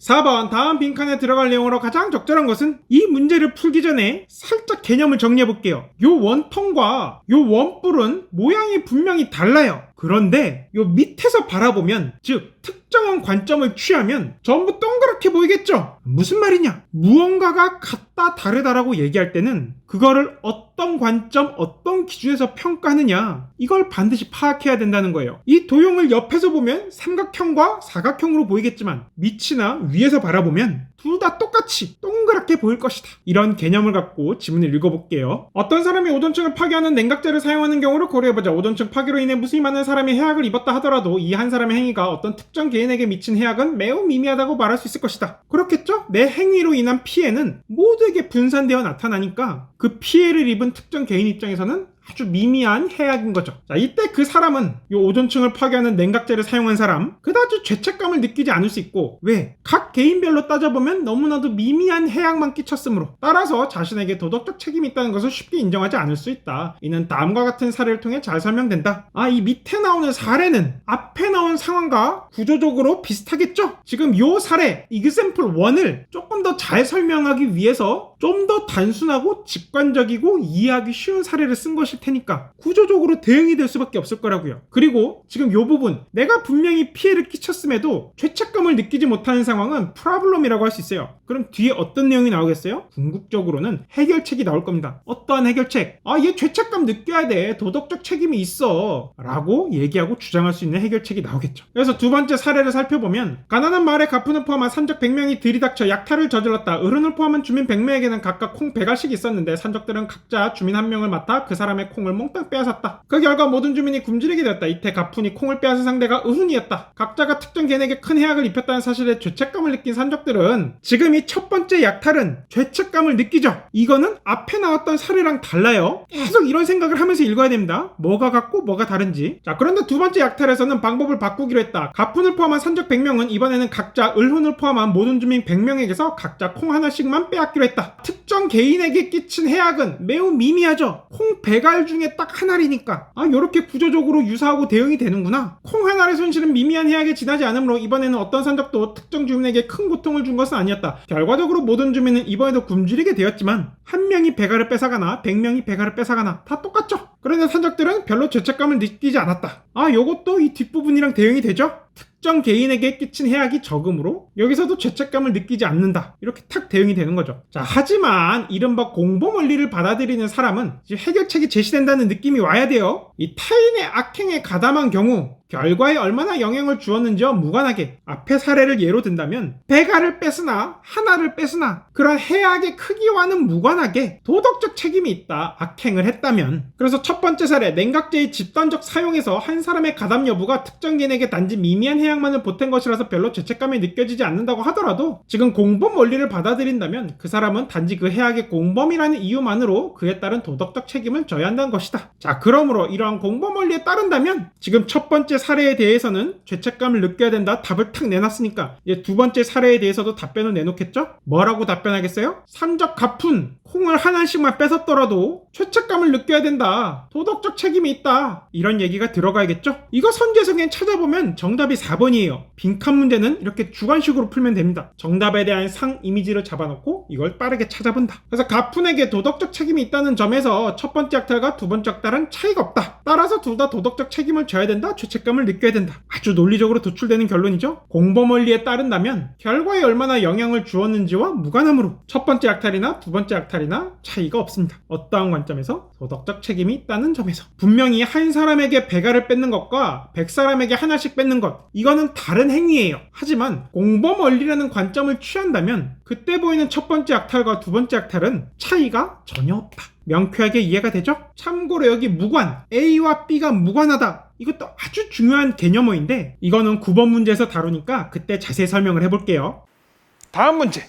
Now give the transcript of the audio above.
4번 다음 빈칸에 들어갈 내용으로 가장 적절한 것은 이 문제를 풀기 전에 살짝 개념을 정리해 볼게요. 요 원통과 요 원뿔은 모양이 분명히 달라요. 그런데 요 밑에서 바라보면, 즉 특정한 관점을 취하면 전부 동그랗게 보이겠죠? 무슨 말이냐? 무언가가 같다 다르다라고 얘기할 때는 그거를 어떤 관점, 어떤 기준에서 평가하느냐, 이걸 반드시 파악해야 된다는 거예요. 이 도형을 옆에서 보면 삼각형과 사각형으로 보이겠지만 밑이나 위에서 바라보면 둘 다 똑같이 동그랗게 보일 것이다. 이런 개념을 갖고 지문을 읽어볼게요. 어떤 사람이 오존층을 파괴하는 냉각제를 사용하는 경우를 고려해보자. 오존층 파괴로 인해 무수히 많은 사람이 해악을 입었다 하더라도 이 한 사람의 행위가 어떤 특정 개인에게 미친 해악은 매우 미미하다고 말할 수 있을 것이다. 그렇겠죠? 내 행위로 인한 피해는 모두에게 분산되어 나타나니까 그 피해를 입은 특정 개인 입장에서는 아주 미미한 해악인 거죠. 자, 이때 그 사람은 이 오존층을 파괴하는 냉각제를 사용한 사람, 그다지 죄책감을 느끼지 않을 수 있고, 왜? 각 개인별로 따져보면 너무나도 미미한 해악만 끼쳤으므로 따라서 자신에게 도덕적 책임이 있다는 것을 쉽게 인정하지 않을 수 있다. 이는 다음과 같은 사례를 통해 잘 설명된다. 이 밑에 나오는 사례는 앞에 나온 상황과 구조적으로 비슷하겠죠? 지금 이 사례, example 1을 조금 더 잘 설명하기 위해서 좀 더 단순하고 직관적이고 이해하기 쉬운 사례를 쓴 것일 테니까 구조적으로 대응이 될 수밖에 없을 거라고요. 그리고 지금 이 부분, 내가 분명히 피해를 끼쳤음에도 죄책감을 느끼지 못하는 상황은 프로블럼이라고 할 수 있어요. 그럼 뒤에 어떤 내용이 나오겠어요? 궁극적으로는 해결책이 나올 겁니다. 어떠한 해결책? 얘 죄책감 느껴야 돼. 도덕적 책임이 있어. 라고 얘기하고 주장할 수 있는 해결책이 나오겠죠. 그래서 두 번째 사례를 살펴보면, 가난한 마을에 가푼을 포함한 산적 100명이 들이닥쳐 약탈을 저질렀다. 어른을 포함한 주민 100명에게는 각각 콩 100알씩 있었는데 산적들은 각자 주민 한 명을 맡아 그 사람의 콩을 몽땅 빼앗았다. 그 결과 모든 주민이 굶주리게 되었다. 이때 가푼이 콩을 빼앗은 상대가 어른이었다. 각자가 특정 개인에게 큰 해악을 입혔다는 사실에 죄책감을 느낀 산적들은 지금 이 첫 번째 약탈은 죄책감을 느끼죠. 이거는 앞에 나왔던 사례랑 달라요. 계속 이런 생각을 하면서 읽어야 됩니다. 뭐가 같고 뭐가 다른지. 자, 그런데 두 번째 약탈에서는 방법을 바꾸기로 했다. 가푼을 포함한 산적 100명은 이번에는 각자 을훈을 포함한 모든 주민 100명에게서 각자 콩 하나씩만 빼앗기로 했다. 특정 개인에게 끼친 해악은 매우 미미하죠. 콩 100알 중에 딱 한 알이니까 요렇게 구조적으로 유사하고 대응이 되는구나. 콩 한 알의 손실은 미미한 해악에 지나지 않으므로 이번에는 어떤 산적도 특정 주민에게 큰 고통을 준 것은 아니었다. 결과적으로 모든 주민은 이번에도 굶주리게 되었지만 한 명이 100알을 뺏어가나 100명이 100알을 뺏어가나 다 똑같죠. 그런데 산적들은 별로 죄책감을 느끼지 않았다. 요것도 이 뒷부분이랑 대응이 되죠. 특정 개인에게 끼친 해악이 적음으로 여기서도 죄책감을 느끼지 않는다. 이렇게 탁 대응이 되는 거죠. 자, 하지만 이른바 공범 원리를 받아들이는 사람은 이제 해결책이 제시된다는 느낌이 와야 돼요. 이 타인의 악행에 가담한 경우 결과에 얼마나 영향을 주었는지와 무관하게 앞의 사례를 예로 든다면 100알을 뺏으나 하나를 뺏으나 그런 해악의 크기와는 무관하게 도덕적 책임이 있다. 악행을 했다면. 그래서 첫 번째 사례, 냉각제의 집단적 사용에서 한 사람의 가담 여부가 특정 개인에게 단지 미미한 해악만을 보탠 것이라서 별로 죄책감이 느껴지지 않는다고 하더라도 지금 공범 원리를 받아들인다면 그 사람은 단지 그 해악의 공범이라는 이유만으로 그에 따른 도덕적 책임을 져야 한다는 것이다. 자, 그러므로 이러한 공범 원리에 따른다면 지금 첫 번째 사례에 대해서는 죄책감을 느껴야 된다. 답을 탁 내놨으니까 이제 두 번째 사례에 대해서도 답변을 내놓겠죠? 뭐라고 답변하겠어요? 산적 가푼 콩을 하나씩만 뺏었더라도 죄책감을 느껴야 된다. 도덕적 책임이 있다. 이런 얘기가 들어가야겠죠? 이거 선제성에 찾아보면 정답이 4번이에요. 빈칸 문제는 이렇게 주관식으로 풀면 됩니다. 정답에 대한 상 이미지를 잡아놓고 이걸 빠르게 찾아본다. 그래서 가푼에게 도덕적 책임이 있다는 점에서 첫 번째 약탈과 두 번째 약탈은 차이가 없다. 따라서 둘 다 도덕적 책임을 져야 된다. 죄책감을 느껴야 된다. 아주 논리적으로 도출되는 결론이죠. 공범 원리에 따른다면 결과에 얼마나 영향을 주었는지와 무관하므로 첫 번째 약탈이나 두 번째 약탈이나 차이가 없습니다. 어떠한 관점에서 도덕적 책임이 있다는 점에서 분명히 한 사람에게 100알을 뺏는 것과 100사람에게 하나씩 뺏는 것, 이거는 다른 행위예요. 하지만 공범 원리라는 관점을 취한다면 그때 보이는 첫 번째 약탈과 두 번째 약탈은 차이가 전혀 없다. 명쾌하게 이해가 되죠? 참고로 여기 무관, A와 B가 무관하다. 이것도 아주 중요한 개념어인데 이거는 9번 문제에서 다루니까 그때 자세히 설명을 해볼게요. 다음 문제.